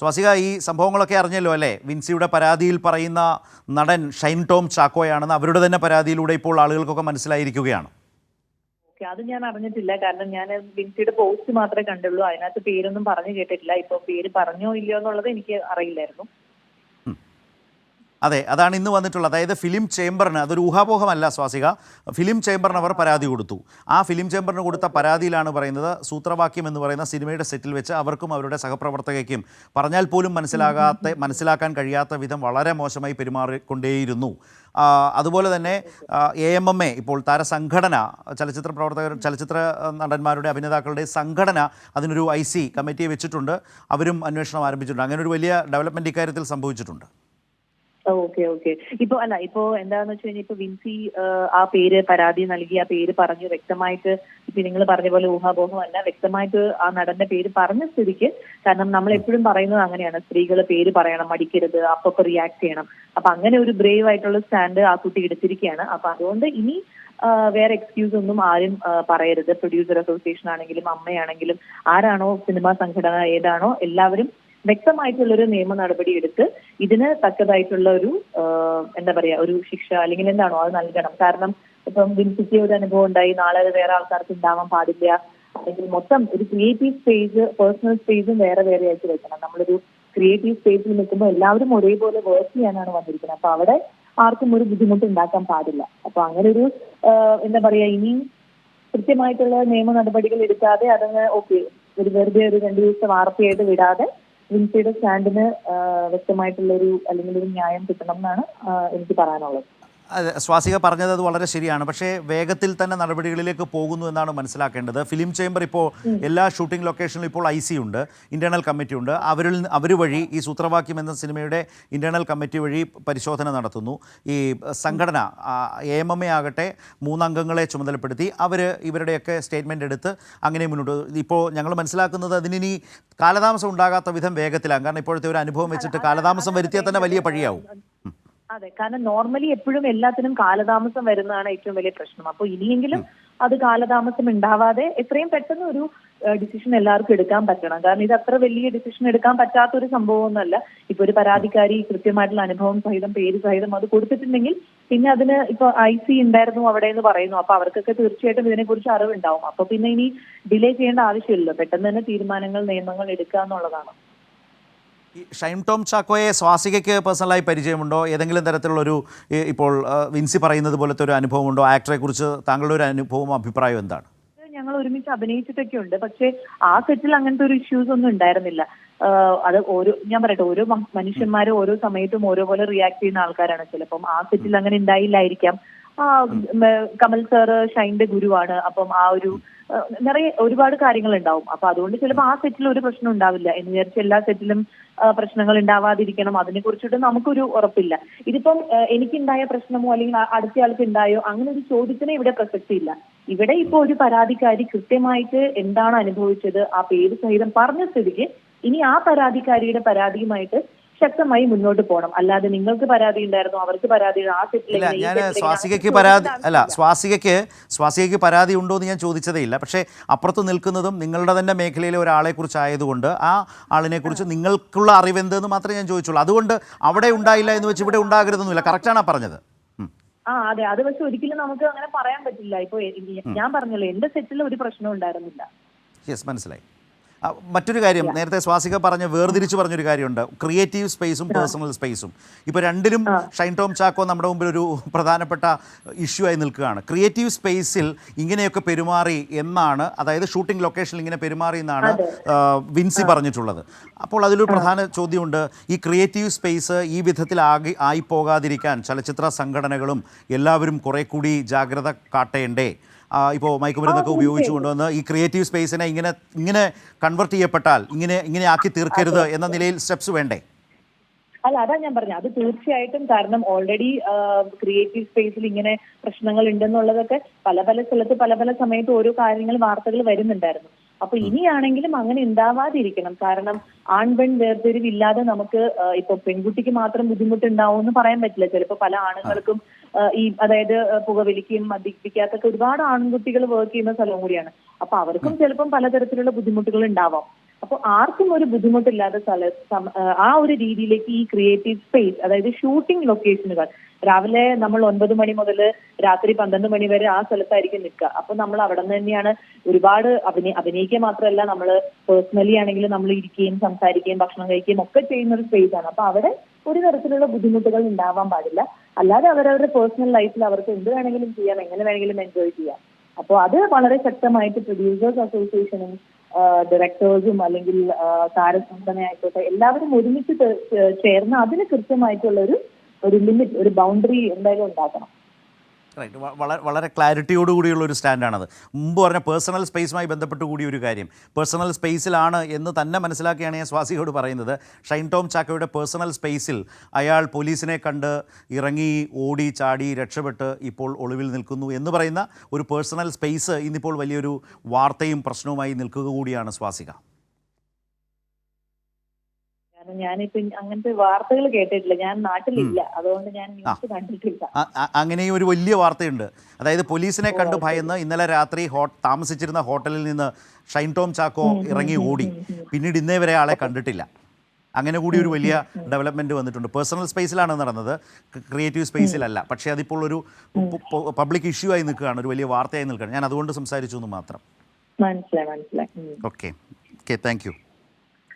സ്വാസിക, ഈ സംഭവങ്ങളൊക്കെ അറിഞ്ഞല്ലോ അല്ലേ? വിൻസിയുടെ പരാതിയിൽ പറയുന്ന നടൻ ഷൈൻ ടോം ചാക്കോയാണെന്ന് അവരുടെ തന്നെ പരാതിയിലൂടെ ഇപ്പോൾ ആളുകൾക്കൊക്കെ മനസ്സിലായിരിക്കുകയാണ്. അത് ഞാൻ അറിഞ്ഞിട്ടില്ല. കാരണം ഞാൻ വിൻസിയുടെ പോസ്റ്റ് മാത്രമേ കണ്ടുള്ളൂ. അതിനകത്ത് പേരൊന്നും പറഞ്ഞു കേട്ടിട്ടില്ല. ഇപ്പൊ പേര് പറഞ്ഞോ ഇല്ലയോ എന്നുള്ളത് എനിക്ക് അറിയില്ലായിരുന്നു. അതെ, അതാണ് ഇന്ന് വന്നിട്ടുള്ളത്. അതായത് ഫിലിം ചേംബറിന്, അതൊരു ഊഹാപോഹമല്ല സ്വാസിക, ഫിലിം ചേംബറിന് അവർ പരാതി കൊടുത്തു. ആ ഫിലിം ചേംബറിന് കൊടുത്ത പരാതിയിലാണ് പറയുന്നത്, സൂത്രവാക്യം എന്ന് പറയുന്ന സിനിമയുടെ സെറ്റിൽ വെച്ച് അവർക്കും അവരുടെ സഹപ്രവർത്തകയ്ക്കും പറഞ്ഞാൽ പോലും മനസ്സിലാക്കാൻ കഴിയാത്ത വിധം വളരെ മോശമായി പെരുമാറിക്കൊണ്ടേയിരുന്നു. അതുപോലെ തന്നെ AMMA, ഇപ്പോൾ താരസംഘടന, ചലച്ചിത്ര പ്രവർത്തകർ, ചലച്ചിത്ര നടന്മാരുടെ, അഭിനേതാക്കളുടെ സംഘടന അതിനൊരു IC കമ്മിറ്റിയെ വെച്ചിട്ടുണ്ട്. അവരും അന്വേഷണം ആരംഭിച്ചിട്ടുണ്ട്. അങ്ങനെ ഒരു വലിയ ഡെവലപ്മെൻറ്റ് ഇക്കാര്യത്തിൽ സംഭവിച്ചിട്ടുണ്ട്. ഓക്കെ. ഇപ്പോ എന്താന്ന് വെച്ച് കഴിഞ്ഞാൽ ഇപ്പൊ വിൻസി ആ പേര് പരാതി നൽകി, ആ പേര് പറഞ്ഞു വ്യക്തമായിട്ട്. ഇപ്പൊ നിങ്ങൾ പറഞ്ഞ പോലെ ഊഹാപോഹമല്ല, വ്യക്തമായിട്ട് ആ നടന്റെ പേര് പറഞ്ഞ സ്ഥിതിക്ക്, കാരണം നമ്മൾ എപ്പോഴും പറയുന്നത് അങ്ങനെയാണ്, സ്ത്രീകൾ പേര് പറയണം, മടിക്കരുത്, അപ്പൊ റിയാക്ട് ചെയ്യണം. അപ്പൊ അങ്ങനെ ഒരു ബ്രേവ് ആയിട്ടുള്ള സ്റ്റാൻഡ് ആ കുട്ടി എടുത്തിരിക്കുകയാണ്. അപ്പൊ അതുകൊണ്ട് ഇനി വേറെ എക്സ്ക്യൂസ് ഒന്നും ആരും പറയരുത്. പ്രൊഡ്യൂസർ അസോസിയേഷൻ ആണെങ്കിലും അമ്മയാണെങ്കിലും ആരാണോ സിനിമാ സംഘടന ഏതാണോ എല്ലാവരും വ്യക്തമായിട്ടുള്ളൊരു നിയമ നടപടി എടുത്ത് ഇതിന് തക്കതായിട്ടുള്ള ഒരു ഒരു ശിക്ഷ അല്ലെങ്കിൽ എന്താണോ അത് നൽകണം. കാരണം ഇപ്പം വിൻസിക്ക് ഒരു അനുഭവം ഉണ്ടായി, നാളെ അത് വേറെ ആൾക്കാർക്ക് ഉണ്ടാവാൻ പാടില്ല. അല്ലെങ്കിൽ മൊത്തം ഒരു ക്രിയേറ്റീവ് സ്പേസ്, പേഴ്സണൽ സ്പേസും വേറെ ആയിട്ട് വെക്കണം. നമ്മളൊരു ക്രിയേറ്റീവ് സ്പേസിൽ നിൽക്കുമ്പോൾ എല്ലാവരും ഒരേപോലെ വർക്ക് ചെയ്യാനാണ് വന്നിരിക്കുന്നത്. അപ്പൊ അവിടെ ആർക്കും ഒരു ബുദ്ധിമുട്ട് ഉണ്ടാക്കാൻ പാടില്ല. അപ്പൊ അങ്ങനെ ഒരു ഇനിയും കൃത്യമായിട്ടുള്ള നിയമ നടപടികൾ എടുക്കാതെ അതങ്ങ് വെറുതെ ഒരു 2 ദിവസത്തെ വാർത്തയായിട്ട് വിടാതെ വിൻസിയുടെ സ്റ്റാൻഡിന് വ്യക്തമായിട്ടുള്ള അല്ലെങ്കിൽ ഒരു ന്യായം കിട്ടണം എന്നാണ് എനിക്ക് പറയാനുള്ളത്. അതെ, സ്വാസിക പറഞ്ഞത് അത് വളരെ ശരിയാണ്. പക്ഷേ വേഗത്തിൽ തന്നെ നടപടികളിലേക്ക് പോകുന്നു എന്നാണ് മനസ്സിലാക്കേണ്ടത്. ഫിലിം ചേംബർ ഇപ്പോൾ എല്ലാ ഷൂട്ടിംഗ് ലൊക്കേഷനിലും ഇപ്പോൾ IC ഉണ്ട്, ഇന്റേണൽ കമ്മിറ്റി ഉണ്ട്. അവർ വഴി ഈ സൂത്രവാക്യം എന്ന സിനിമയുടെ ഇന്റേണൽ കമ്മിറ്റി വഴി പരിശോധന നടത്തുന്നു. ഈ സംഘടന AMMA ആകട്ടെ 3 അംഗങ്ങളെ ചുമതലപ്പെടുത്തി അവർ ഇവരുടെയൊക്കെ സ്റ്റേറ്റ്മെൻ്റ് എടുത്ത് അങ്ങനെ മുന്നോട്ട്. ഇപ്പോൾ ഞങ്ങൾ മനസ്സിലാക്കുന്നത് അതിനി കാലതാമസം ഉണ്ടാകാത്ത വിധം വേഗത്തിലാണ്. കാരണം ഇപ്പോഴത്തെ ഒരു അനുഭവം വെച്ചിട്ട് കാലതാമസം വരുത്തിയാൽ തന്നെ വലിയ പഴിയാവും. അതെ, കാരണം നോർമലി എപ്പോഴും എല്ലാത്തിനും കാലതാമസം വരുന്നതാണ് ഏറ്റവും വലിയ പ്രശ്നം. അപ്പോൾ ഇനിയെങ്കിലും അത് കാലതാമസം ഉണ്ടാവാതെ എത്രയും പെട്ടെന്ന് ഒരു ഡിസിഷൻ എല്ലാവർക്കും എടുക്കാൻ പറ്റണം. കാരണം ഇത് അത്ര വലിയ ഡിസിഷൻ എടുക്കാൻ പറ്റാത്ത ഒരു സംഭവമൊന്നുമല്ല. ഇപ്പൊ ഒരു പരാതിക്കാരി കൃത്യമായിട്ടുള്ള അനുഭവം സഹിതം പേര് സഹിതം അത് കൊടുത്തിട്ടുണ്ടെങ്കിൽ പിന്നെ അതിന് ഇപ്പൊ IC ഉണ്ടായിരുന്നു അവിടെ എന്ന് പറയുന്നു. അപ്പൊ അവർക്കൊക്കെ തീർച്ചയായിട്ടും ഇതിനെക്കുറിച്ച് അറിവുണ്ടാവും. അപ്പൊ പിന്നെ ഇനി ഡിലേ ചെയ്യേണ്ട ആവശ്യമില്ലല്ലോ, പെട്ടെന്ന് തന്നെ തീരുമാനങ്ങൾ, നിയമങ്ങൾ എടുക്കുക എന്നുള്ളതാണ്. ഈ ഷൈൻ ടോം ചാക്കോയെ സ്വാസികയ്ക്ക് പേഴ്സണലായി പരിചയമുണ്ടോ? ഏതെങ്കിലും തരത്തിലുള്ളൊരു, ഇപ്പോൾ വിൻസി പറയുന്നത് പോലത്തെ ഒരു അനുഭവമുണ്ടോ? ആക്ടറെ കുറിച്ച് താങ്കളുടെ ഒരു അനുഭവവും അഭിപ്രായം എന്താണ്? ഞങ്ങൾ ഒരുമിച്ച് അഭിനയിച്ചിട്ടൊക്കെ ഉണ്ട്. പക്ഷെ ആ സെറ്റിൽ അങ്ങനത്തെ ഒരു ഇഷ്യൂസ് ഒന്നും ഉണ്ടായിരുന്നില്ല. അത് ഞാൻ പറയട്ടെ, ഓരോ മനുഷ്യന്മാരും ഓരോ സമയത്തും ഓരോ പോലെ റിയാക്ട് ചെയ്യുന്ന ആൾക്കാരാണ്. ചിലപ്പം ആ സെറ്റിൽ അങ്ങനെ ഉണ്ടായില്ലായിരിക്കാം. കമൽ സാറ് ഷൈൻ്റെ ഗുരുവാണ്. അപ്പം ആ ഒരു ഒരുപാട് കാര്യങ്ങൾ ഉണ്ടാവും. അപ്പൊ അതുകൊണ്ട് ചിലപ്പോൾ ആ സെറ്റിൽ ഒരു പ്രശ്നം ഉണ്ടാവില്ല എന്ന് വിചാരിച്ച് എല്ലാ സെറ്റിലും പ്രശ്നങ്ങൾ ഉണ്ടാവാതിരിക്കണം അതിനെ കുറിച്ചിട്ട് നമുക്കൊരു ഉറപ്പില്ല. ഇതിപ്പം എനിക്കുണ്ടായ പ്രശ്നമോ അല്ലെങ്കിൽ അടുത്ത ആൾക്ക് ഉണ്ടായോ അങ്ങനെ ഒരു ചോദ്യത്തിന് ഇവിടെ പ്രസക്തിയില്ല. ഇവിടെ ഇപ്പൊ ഒരു പരാതിക്കാരി കൃത്യമായിട്ട് എന്താണ് അനുഭവിച്ചത് ആ പേര് സഹിതം പറഞ്ഞ സ്ഥിതിക്ക് ഇനി ആ പരാതിക്കാരിയുടെ പരാതിയുമായിട്ട് ശക്തമായി മുന്നോട്ട് പോകണം. അല്ലാതെ നിങ്ങൾക്ക് പരാതി ഉണ്ടായിരുന്നു, അവർക്ക് പരാതി, ആ സ്വാസികയ്ക്ക് പരാതി ഉണ്ടോ എന്ന് ഞാൻ ചോദിച്ചതേ ഇല്ല. പക്ഷേ അപ്പുറത്ത് നിൽക്കുന്നതും നിങ്ങളുടെ തന്നെ മേഖലയിലെ ഒരാളെ കുറിച്ചായതുകൊണ്ട് ആ ആളിനെ കുറിച്ച് നിങ്ങൾക്കുള്ള അറിവെന്തെന്ന് മാത്രമേ ഞാൻ ചോദിച്ചുള്ളൂ. അതുകൊണ്ട് അവിടെ ഉണ്ടായില്ല എന്ന് വെച്ച് ഇവിടെ ഉണ്ടാകരുതൊന്നുമില്ല. കറക്റ്റാണ് പറഞ്ഞത്. അതെ, അത് പക്ഷെ ഒരിക്കലും നമുക്ക് അങ്ങനെ പറയാൻ പറ്റില്ല. ഇപ്പൊ ഞാൻ പറഞ്ഞല്ലോ, എന്റെ സെറ്റിൽ ഒരു പ്രശ്നം ഉണ്ടായിരുന്നില്ല. യെസ്, മനസ്സിലായി. മറ്റൊരു കാര്യം, നേരത്തെ സ്വാസിക വേർതിരിച്ച് പറഞ്ഞൊരു കാര്യമുണ്ട്, ക്രിയേറ്റീവ് സ്പേസും പേഴ്സണൽ സ്പേസും. ഇപ്പോൾ രണ്ടിലും ഷൈൻ ടോം ചാക്കോ നമ്മുടെ മുമ്പിൽ ഒരു പ്രധാനപ്പെട്ട ഇഷ്യൂ ആയി നിൽക്കുകയാണ്. ക്രിയേറ്റീവ് സ്പേസിൽ ഇങ്ങനെയൊക്കെ പെരുമാറി എന്നാണ്, അതായത് ഷൂട്ടിംഗ് ലൊക്കേഷനിൽ ഇങ്ങനെ പെരുമാറി എന്നാണ് വിൻസി പറഞ്ഞിട്ടുള്ളത്. അപ്പോൾ അതിലൊരു പ്രധാന ചോദ്യമുണ്ട്, ഈ ക്രിയേറ്റീവ് സ്പേസ് ഈ വിധത്തിൽ ആയിപ്പോകാതിരിക്കാൻ ചലച്ചിത്ര സംഘടനകളും എല്ലാവരും കുറെ കൂടി ജാഗ്രത കാട്ടേണ്ടേ? ഇപ്പോൾ മയക്കുമരുന്നൊക്കെ ഉപയോഗിച്ചു കൊണ്ടുവന്ന് ഈ ക്രിയേറ്റീവ് സ്പേസിനെ ഇങ്ങനെ കൺവെർട്ട് ചെയ്യപ്പെട്ടാൽ ഇങ്ങനെ ആക്കി തീർക്കരുത് എന്ന നിലയിൽ സ്റ്റെപ്സ് വേണ്ടേ? അതാ ഞാൻ പറഞ്ഞത്. അത് തീർച്ചയായിട്ടും. കാരണം ഓൾറെഡി ക്രിയേറ്റീവ് സ്പേസിൽ ഇങ്ങനെ പ്രശ്നങ്ങൾ ഉണ്ടെന്നുള്ളതൊക്കെ പല സ്ഥലത്ത് പല സമയത്ത് ഓരോ വാർത്തകൾ വരുന്നുണ്ടായിരുന്നു. അപ്പൊ ഇനിയാണെങ്കിലും അങ്ങനെ ഉണ്ടാവാതിരിക്കണം. കാരണം ആൺപെൺ വേർതിരിവില്ലാതെ നമുക്ക് ഇപ്പൊ പെൺകുട്ടിക്ക് മാത്രം ബുദ്ധിമുട്ടുണ്ടാവും എന്ന് പറയാൻ പറ്റില്ല. ചിലപ്പോൾ പല ആണുങ്ങൾക്കും അതായത് പുകവലിക്കും മദ്യപിക്കാത്തൊക്കെ ഒരുപാട് ആൺകുട്ടികൾ വർക്ക് ചെയ്യുന്ന സ്ഥലവും കൂടിയാണ്. അപ്പൊ അവർക്കും ചിലപ്പം പലതരത്തിലുള്ള ബുദ്ധിമുട്ടുകൾ ഉണ്ടാവാം. അപ്പോൾ ആർക്കും ഒരു ബുദ്ധിമുട്ടില്ലാത്ത ആ ഒരു രീതിയിലേക്ക് ഈ ക്രിയേറ്റീവ് സ്പേസ്, അതായത് ഷൂട്ടിംഗ് ലൊക്കേഷനുകൾ, രാവിലെ നമ്മൾ 9 മണി മുതൽ രാത്രി 12 മണി വരെ ആ സ്ഥലത്തായിരിക്കും നിൽക്കുക. അപ്പൊ നമ്മൾ അവിടെ നിന്ന് തന്നെയാണ് ഒരുപാട് അഭിനയിക്കുക മാത്രമല്ല, നമ്മൾ പേഴ്സണലി ആണെങ്കിൽ നമ്മൾ ഇരിക്കുകയും സംസാരിക്കുകയും ഭക്ഷണം കഴിക്കുകയും ഒക്കെ ചെയ്യുന്ന ഒരു സ്പേസ് ആണ്. അപ്പൊ അവിടെ ഒരു തരത്തിലുള്ള ബുദ്ധിമുട്ടുകൾ ഉണ്ടാവാൻ പാടില്ല. അല്ലാതെ അവരവരുടെ പേഴ്സണൽ ലൈഫിൽ അവർക്ക് എന്ത് വേണമെങ്കിലും ചെയ്യാം, എങ്ങനെ വേണമെങ്കിലും എൻജോയ് ചെയ്യാം. അപ്പോൾ അത് വളരെ ശക്തമായിട്ട് പ്രൊഡ്യൂസേഴ്സ് അസോസിയേഷനും ഡയറക്ടേഴ്സും അല്ലെങ്കിൽ താരസംഘടനയായിക്കോട്ടെ എല്ലാവരും ഒരുമിച്ച് ചേർന്ന് അതിന് കൃത്യമായിട്ടുള്ള ഒരു ലിമിറ്റ്, ഒരു ബൗണ്ടറി എന്തായാലും ഉണ്ടാക്കണം. റൈറ്റ്, വളരെ ക്ലാരിറ്റിയോട് കൂടിയുള്ള ഒരു സ്റ്റാൻഡാണത്. മുമ്പ് പറഞ്ഞ പേഴ്സണൽ സ്പേസുമായി ബന്ധപ്പെട്ട് കൂടി ഒരു കാര്യം, പേഴ്സണൽ സ്പേസിലാണ് എന്ന് തന്നെ മനസ്സിലാക്കിയാണ് ഞാൻ സ്വാസികയോട് പറയുന്നത്. ഷൈൻ ടോം ചാക്കോയുടെ പേഴ്സണൽ സ്പേസിൽ അയാൾ പോലീസിനെ കണ്ട് ഇറങ്ങി ഓടി ചാടി രക്ഷപ്പെട്ട് ഇപ്പോൾ ഒളിവിൽ നിൽക്കുന്നു എന്ന് പറയുന്ന ഒരു പേഴ്സണൽ സ്പേസ് ഇന്നിപ്പോൾ വലിയൊരു വാർത്തയും പ്രശ്നവുമായി നിൽക്കുക കൂടിയാണ് സ്വാസിക. ഞാനിപ്പോ അങ്ങനത്തെ വാർത്തകൾ കേട്ടിട്ടില്ല, ഞാൻ നാട്ടിലില്ല, അതുകൊണ്ട് ഞാൻ ന്യൂസ് കണ്ടിട്ടില്ല. അങ്ങനെയും ഒരു വലിയ വാർത്തയുണ്ട്. അതായത് പോലീസിനെ കണ്ട് ഭയന്ന് ഇന്നലെ രാത്രി താമസിച്ചിരുന്ന ഹോട്ടലിൽ നിന്ന് ഷൈൻ ടോം ചാക്കോ ഇറങ്ങി ഓടി, പിന്നീട് ഇന്നേ വരെ ആളെ കണ്ടിട്ടില്ല. അങ്ങനെ കൂടി ഒരു വലിയ ഡെവലപ്മെൻറ്റ് വന്നിട്ടുണ്ട്. പേഴ്സണൽ സ്പേസിലാണ് നടന്നത്, ക്രിയേറ്റീവ് സ്പേസിലല്ല. പക്ഷേ അതിപ്പോൾ ഒരു പബ്ലിക് ഇഷ്യൂ ആയി നിൽക്കുകയാണ്, ഒരു വലിയ വാർത്തയായി നിൽക്കുകയാണ്. ഞാൻ അതുകൊണ്ട് സംസാരിച്ചു എന്ന് മാത്രം. മനസ്സിലായി. Okay, thank you.